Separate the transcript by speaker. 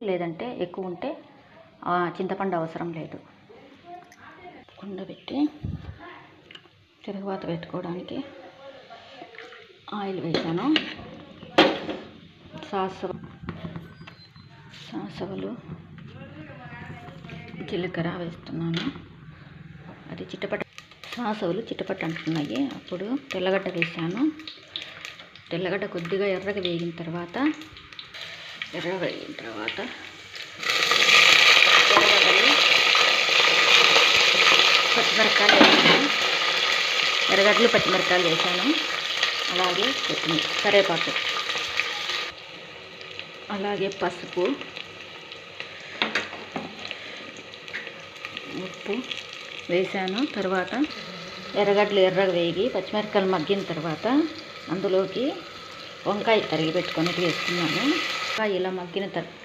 Speaker 1: లేదంటే ఎక్కువ ఉంటే చింతపండు అవసరం లేదు. కుండబెట్టి తిరుగుబాత పెట్టుకోవడానికి ఆయిల్ వేసాను. సాసవలు జీలకర్ర వేస్తున్నాను. అది సాసవలు చిట్టపట్ట అంటున్నాయి. అప్పుడు తెల్లగడ్డ వేసాను. తెల్లగడ్డ కొద్దిగా ఎర్రగా వేగిన తర్వాత పచ్చిమిరపకాయలు వేసాను. ఎర్రగడ్డలు పచ్చిమిరపకాయలు వేసాను. అలాగే కరివేపాకు, అలాగే పసుపు, ఉప్పు వేసాను. తర్వాత ఎర్రగడ్డలు ఎర్రగా వేగి పచ్చిమిరపకాయలు మగ్గిన తర్వాత అందులోకి వంకాయ తరిగి పెట్టుకొని వేసుకున్నాను. ఇలా మగ్గిన తర్వాత